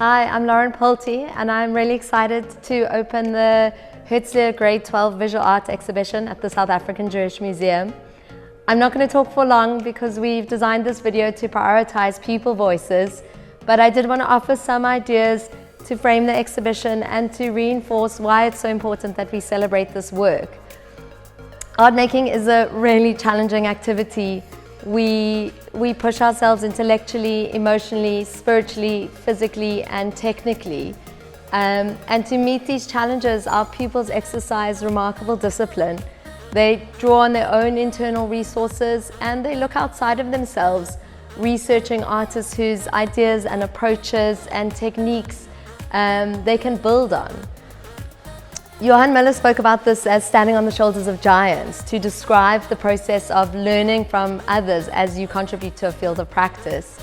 Hi, I'm Lauren Pulte and I'm really excited to open the Herzlia Grade 12 Visual Art exhibition at the South African Jewish Museum. I'm not going to talk for long because we've designed this video to prioritize pupil voices, but I did want to offer some ideas to frame the exhibition and to reinforce why it's so important that we celebrate this work. Art making is a really challenging activity. We push ourselves intellectually, emotionally, spiritually, physically and technically. And to meet these challenges, our pupils exercise remarkable discipline. They draw on their own internal resources and they look outside of themselves, researching artists whose ideas and approaches and techniques they can build on. Johan Miller spoke about this as standing on the shoulders of giants to describe the process of learning from others as you contribute to a field of practice.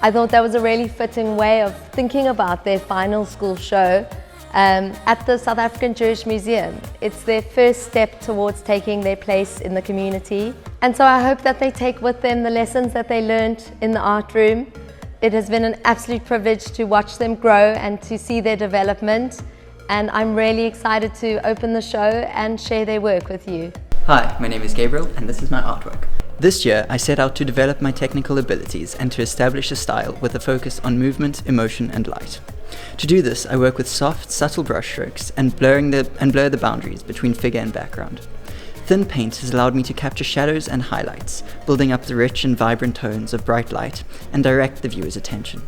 I thought that was a really fitting way of thinking about their final school show at the South African Jewish Museum. It's their first step towards taking their place in the community. And so I hope that they take with them the lessons that they learned in the art room. It has been an absolute privilege to watch them grow and to see their development. And I'm really excited to open the show and share their work with you. Hi, my name is Gabriel and this is my artwork. This year I set out to develop my technical abilities and to establish a style with a focus on movement, emotion and light. To do this I work with soft, subtle brushstrokes and blur the boundaries between figure and background. Thin paint has allowed me to capture shadows and highlights, building up the rich and vibrant tones of bright light and direct the viewer's attention.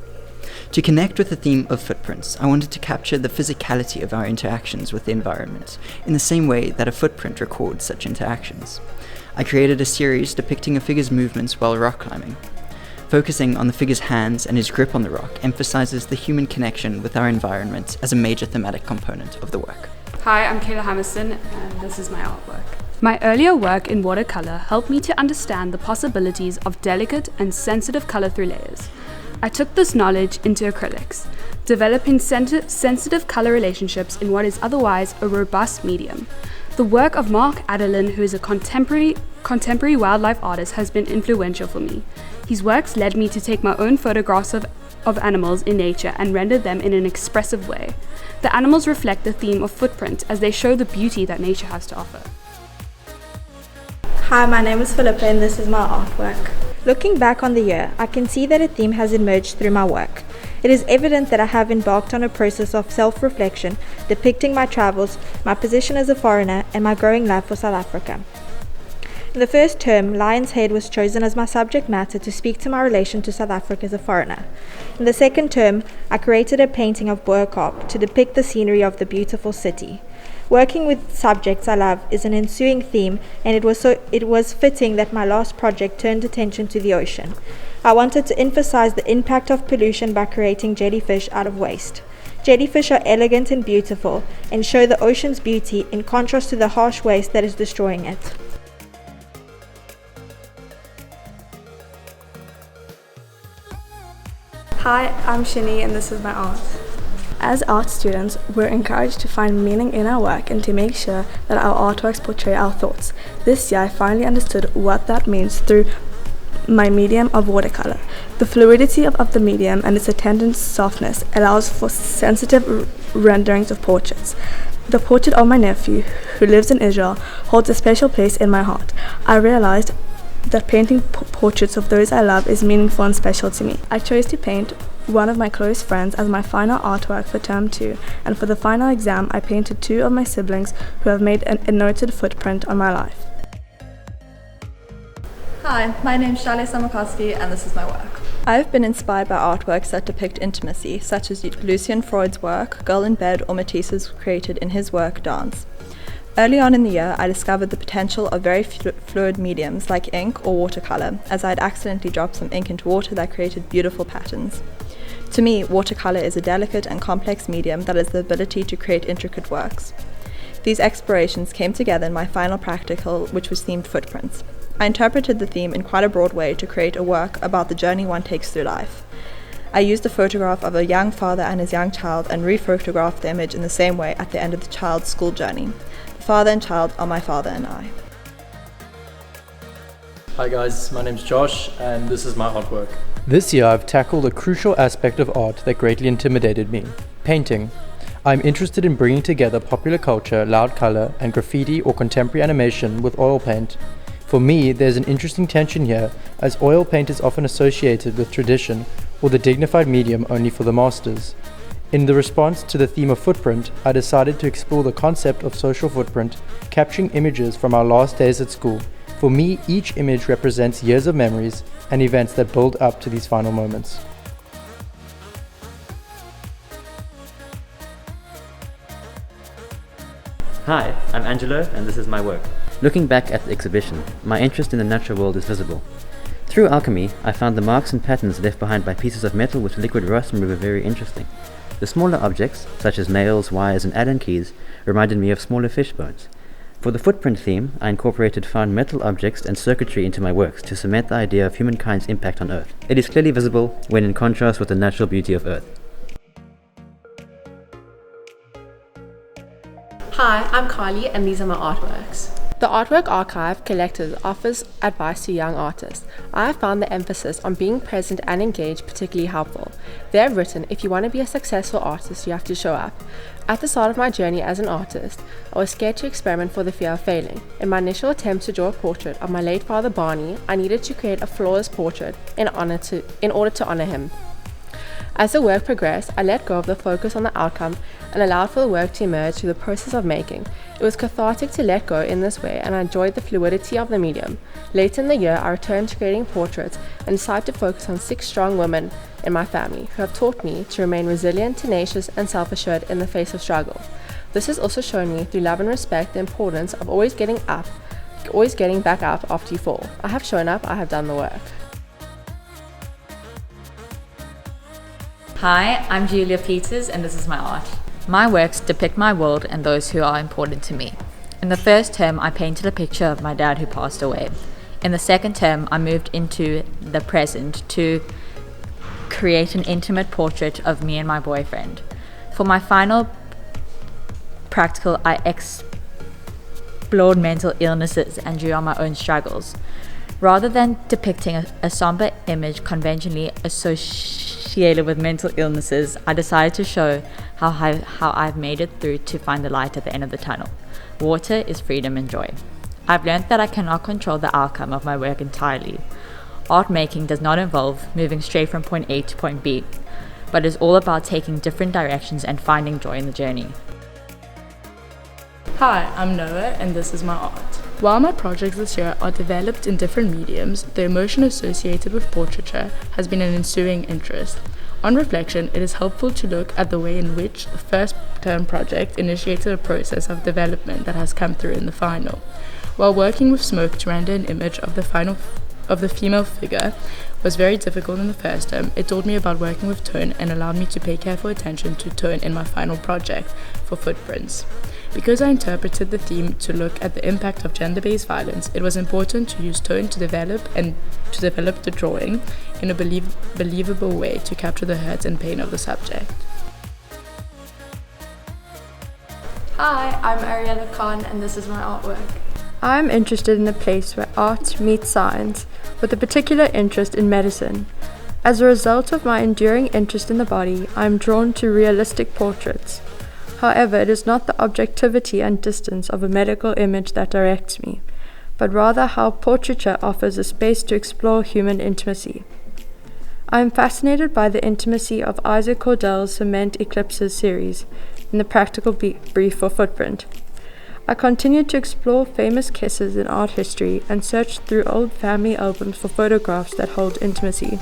To connect with the theme of footprints, I wanted to capture the physicality of our interactions with the environment, in the same way that a footprint records such interactions. I created a series depicting a figure's movements while rock climbing. Focusing on the figure's hands and his grip on the rock emphasizes the human connection with our environment as a major thematic component of the work. Hi, I'm Kayla Henderson and this is my artwork. My earlier work in watercolor helped me to understand the possibilities of delicate and sensitive color through layers. I took this knowledge into acrylics, developing sensitive color relationships in what is otherwise a robust medium. The work of Mark Adelin, who is a contemporary wildlife artist, has been influential for me. His works led me to take my own photographs of animals in nature and render them in an expressive way. The animals reflect the theme of footprint as they show the beauty that nature has to offer. Hi, my name is Phillipe and this is my artwork. Looking back on the year, I can see that a theme has emerged through my work. It is evident that I have embarked on a process of self-reflection, depicting my travels, my position as a foreigner, and my growing love for South Africa. In the first term, Lion's Head was chosen as my subject matter to speak to my relation to South Africa as a foreigner. In the second term, I created a painting of Boerkaap to depict the scenery of the beautiful city. Working with subjects I love is an ensuing theme, and it was fitting that my last project turned attention to the ocean. I wanted to emphasize the impact of pollution by creating jellyfish out of waste. Jellyfish are elegant and beautiful, and show the ocean's beauty in contrast to the harsh waste that is destroying it. Hi, I'm Shinny and this is my art. As art students, we're encouraged to find meaning in our work and to make sure that our artworks portray our thoughts. This year I finally understood what that means through my medium of watercolor. The fluidity of the medium and its attendant softness allows for sensitive renderings of portraits. The portrait of my nephew, who lives in Israel, holds a special place in my heart. I realized that painting portraits of those I love is meaningful and special to me. I chose to paint one of my close friends as my final artwork for term 2, and for the final exam I painted 2 of my siblings who have made a noted footprint on my life. Hi, my name is samukowski and this is my work. I've been inspired by artworks that depict intimacy, such as Lucian Freud's work, Girl in Bed, or Matisse's created in his work, Dance. Early on in the year, I discovered the potential of very fluid mediums like ink or watercolor, as I had accidentally dropped some ink into water that created beautiful patterns. To me, watercolor is a delicate and complex medium that has the ability to create intricate works. These explorations came together in my final practical, which was themed Footprints. I interpreted the theme in quite a broad way to create a work about the journey one takes through life. I used a photograph of a young father and his young child and rephotographed the image in the same way at the end of the child's school journey. The father and child are my father and I. Hi guys, my name's Josh and this is my artwork. This year I've tackled a crucial aspect of art that greatly intimidated me: painting. I'm interested in bringing together popular culture, loud color, and graffiti or contemporary animation with oil paint. For me, there's an interesting tension here, as oil paint is often associated with tradition or the dignified medium only for the masters. In the response to the theme of footprint, I decided to explore the concept of social footprint, capturing images from our last days at school. For me, each image represents years of memories and events that build up to these final moments. Hi, I'm Angelo and this is my work. Looking back at the exhibition, my interest in the natural world is visible. Through alchemy, I found the marks and patterns left behind by pieces of metal with liquid rust remover very interesting. The smaller objects, such as nails, wires and Allen keys, reminded me of smaller fish bones. For the footprint theme, I incorporated found metal objects and circuitry into my works to cement the idea of humankind's impact on Earth. It is clearly visible when in contrast with the natural beauty of Earth. Hi, I'm Kyla and these are my artworks. The Artwork Archive collected offers advice to young artists. I have found the emphasis on being present and engaged particularly helpful. They have written, if you want to be a successful artist, you have to show up. At the start of my journey as an artist, I was scared to experiment for the fear of failing. In my initial attempt to draw a portrait of my late father Barney, I needed to create a flawless portrait in order to honor him. As the work progressed, I let go of the focus on the outcome and allowed for the work to emerge through the process of making. It was cathartic to let go in this way, and I enjoyed the fluidity of the medium. Later in the year, I returned to creating portraits and decided to focus on 6 strong women in my family who have taught me to remain resilient, tenacious, and self-assured in the face of struggle. This has also shown me through love and respect the importance of always getting back up after you fall. I have shown up, I have done the work. Hi, I'm Julia Peters and this is my art. My works depict my world and those who are important to me. In the first term, I painted a picture of my dad who passed away. In the second term, I moved into the present to create an intimate portrait of me and my boyfriend. For my final practical, I explored mental illnesses and drew on my own struggles. Rather than depicting a somber image conventionally associated with mental illnesses, I decided to show how I've made it through to find the light at the end of the tunnel. Water is freedom and joy. I've learned that I cannot control the outcome of my work entirely. Art making does not involve moving straight from point A to point B, but is all about taking different directions and finding joy in the journey. Hi, I'm Noah and this is my art. While my projects this year are developed in different mediums, the emotion associated with portraiture has been an ensuing interest. On reflection, it is helpful to look at the way in which the first term project initiated a process of development that has come through in the final. While working with smoke to render an image of the female figure was very difficult in the first term, it taught me about working with tone and allowed me to pay careful attention to tone in my final project for footprints. Because I interpreted the theme to look at the impact of gender-based violence, it was important to use tone to develop the drawing in a believable way to capture the hurt and pain of the subject. Hi, I'm Ariel and this is my artwork. I'm interested in a place where art meets science, with a particular interest in medicine. As a result of my enduring interest in the body, I am drawn to realistic portraits. However, it is not the objectivity and distance of a medical image that directs me, but rather how portraiture offers a space to explore human intimacy. I am fascinated by the intimacy of Isaac Cordell's Cement Eclipses series in the practical brief for Footprint. I continued to explore famous kisses in art history and searched through old family albums for photographs that hold intimacy.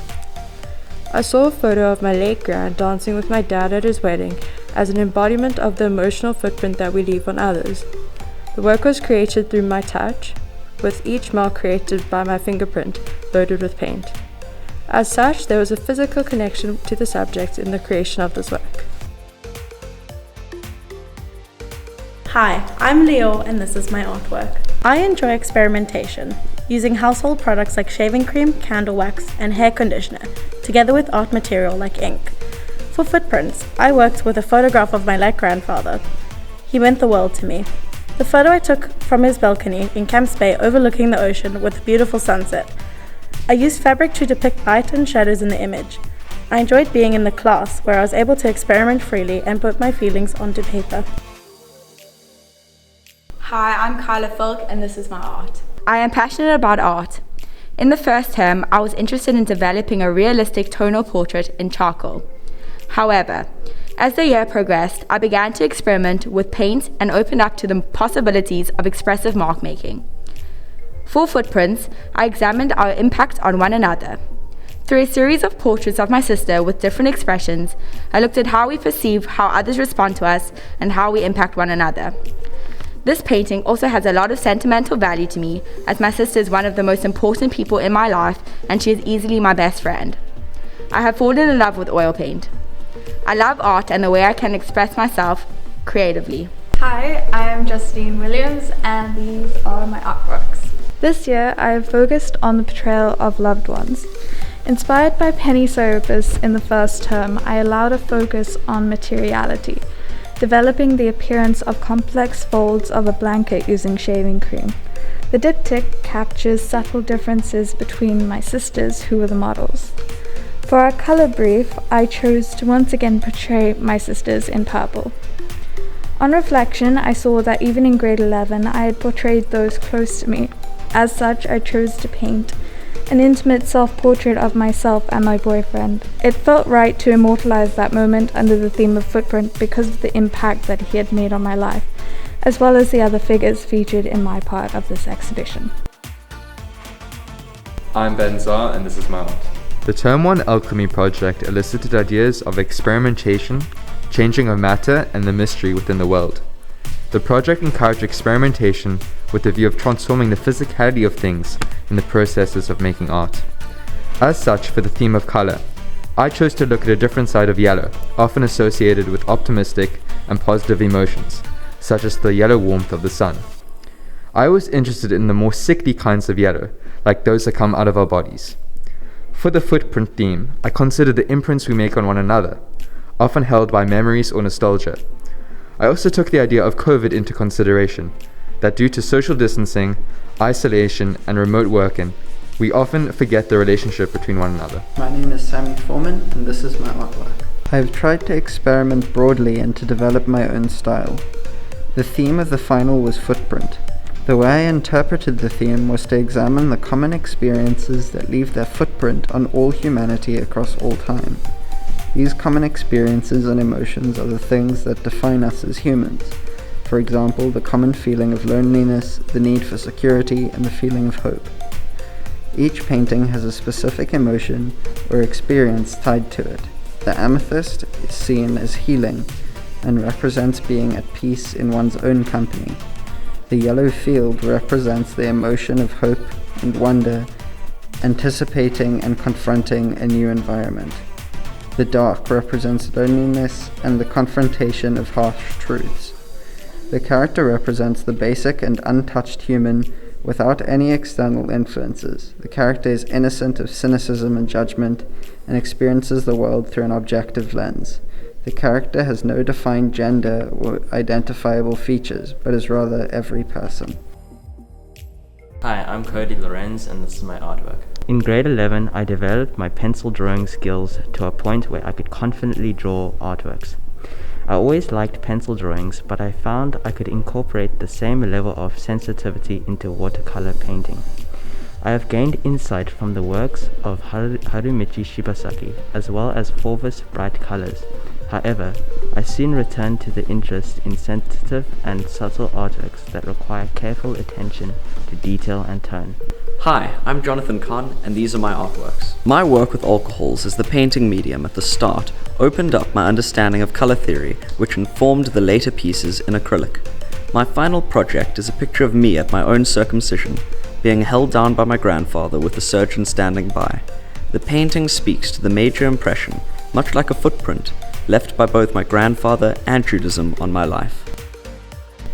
I saw a photo of my late grand dancing with my dad at his wedding as an embodiment of the emotional footprint that we leave on others. The work was created through my touch, with each mark created by my fingerprint, loaded with paint. As such, there was a physical connection to the subject in the creation of this work. Hi, I'm Leo and this is my artwork. I enjoy experimentation, using household products like shaving cream, candle wax, and hair conditioner, together with art material like ink. For footprints, I worked with a photograph of my late grandfather. He meant the world to me. The photo I took from his balcony in Camps Bay overlooking the ocean with a beautiful sunset. I used fabric to depict light and shadows in the image. I enjoyed being in the class where I was able to experiment freely and put my feelings onto paper. Hi, I'm Kyla Henderson and this is my art. I am passionate about art. In the first term, I was interested in developing a realistic tonal portrait in charcoal. However, as the year progressed, I began to experiment with paint and opened up to the possibilities of expressive mark making. For footprints, I examined our impact on one another. Through a series of portraits of my sister with different expressions, I looked at how we perceive how others respond to us and how we impact one another. This painting also has a lot of sentimental value to me, as my sister is one of the most important people in my life and she is easily my best friend. I have fallen in love with oil paint. I love art and the way I can express myself creatively. Hi, I am Justine Williams and these are my artworks. This year I have focused on the portrayal of loved ones. Inspired by Penny Sopus in the first term, I allowed a focus on materiality, developing the appearance of complex folds of a blanket using shaving cream. The diptych captures subtle differences between my sisters, who were the models. For our colour brief, I chose to once again portray my sisters in purple. On reflection, I saw that even in grade 11, I had portrayed those close to me. As such, I chose to paint an intimate self-portrait of myself and my boyfriend. It felt right to immortalize that moment under the theme of footprint because of the impact that he had made on my life, as well as the other figures featured in my part of this exhibition. I'm Ben Zar and this is my art. The Term 1 Alchemy project elicited ideas of experimentation, changing of matter, and the mystery within the world. The project encouraged experimentation with the view of transforming the physicality of things in the processes of making art. As such, for the theme of color, I chose to look at a different side of yellow, often associated with optimistic and positive emotions, such as the yellow warmth of the sun. I was interested in the more sickly kinds of yellow, like those that come out of our bodies. For the footprint theme, I considered the imprints we make on one another, often held by memories or nostalgia. I also took the idea of COVID into consideration, that due to social distancing, isolation, and remote working, we often forget the relationship between one another. My name is Sammy and this is my artwork. I have tried to experiment broadly and to develop my own style. The theme of the final was footprint. The way I interpreted the theme was to examine the common experiences that leave their footprint on all humanity across all time. These common experiences and emotions are the things that define us as humans. For example, the common feeling of loneliness, the need for security, and the feeling of hope. Each painting has a specific emotion or experience tied to it. The amethyst is seen as healing and represents being at peace in one's own company. The yellow field represents the emotion of hope and wonder, anticipating and confronting a new environment. The dark represents loneliness and the confrontation of harsh truths. The character represents the basic and untouched human without any external influences. The character is innocent of cynicism and judgment and experiences the world through an objective lens. The character has no defined gender or identifiable features, but is rather every person. Hi, I'm Cody Lorenz and this is my artwork. In grade 11, I developed my pencil drawing skills to a point where I could confidently draw artworks. I always liked pencil drawings, but I found I could incorporate the same level of sensitivity into watercolor painting. I have gained insight from the works of Harumichi Shibasaki, as well as Fulvous bright colors. However, I soon returned to the interest in sensitive and subtle artworks that require careful attention to detail and tone. Hi, I'm Jonathan Kahn, and these are my artworks. My work with alcohols as the painting medium at the start opened up my understanding of color theory, which informed the later pieces in acrylic. My final project is a picture of me at my own circumcision, being held down by my grandfather with the surgeon standing by. The painting speaks to the major impression, much like a footprint, left by both my grandfather and Judaism on my life.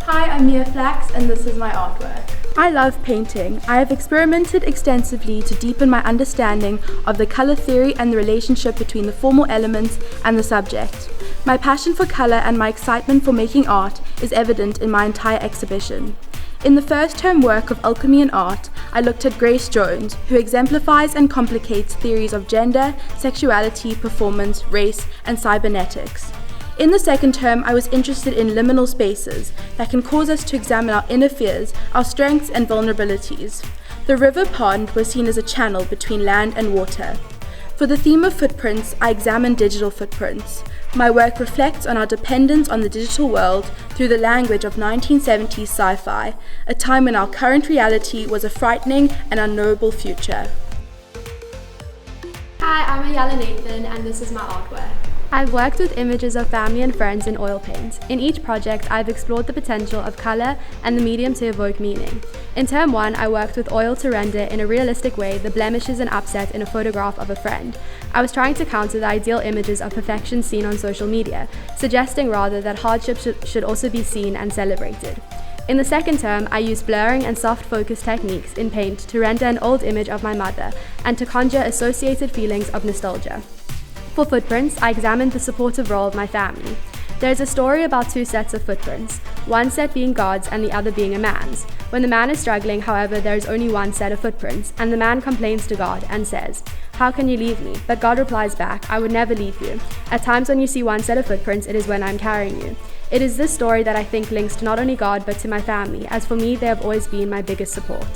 Hi, I'm Mia Flax and this is my artwork. I love painting. I have experimented extensively to deepen my understanding of the color theory and the relationship between the formal elements and the subject. My passion for colour and my excitement for making art is evident in my entire exhibition. In the first term work of Alchemy and Art, I looked at Grace Jones, who exemplifies and complicates theories of gender, sexuality, performance, race, and cybernetics. In the second term, I was interested in liminal spaces that can cause us to examine our inner fears, our strengths and vulnerabilities. The river pond was seen as a channel between land and water. For the theme of footprints, I examined digital footprints. My work reflects on our dependence on the digital world through the language of 1970s sci-fi, a time when our current reality was a frightening and unknowable future. Hi, I'm Ayala Nathan and this is my artwork. I've worked with images of family and friends in oil paint. In each project, I've explored the potential of colour and the medium to evoke meaning. In term 1, I worked with oil to render in a realistic way the blemishes and upset in a photograph of a friend. I was trying to counter the ideal images of perfection seen on social media, suggesting rather that hardship should also be seen and celebrated. In the second term, I used blurring and soft focus techniques in paint to render an old image of my mother and to conjure associated feelings of nostalgia. For footprints, I examined the supportive role of my family. There is a story about two sets of footprints, one set being God's and the other being a man's. When the man is struggling, however, there is only one set of footprints, and the man complains to God and says, "How can you leave me?" But God replies back, "I would never leave you. At times when you see one set of footprints, it is when I'm carrying you." It is this story that I think links to not only God but to my family, as for me they have always been my biggest support.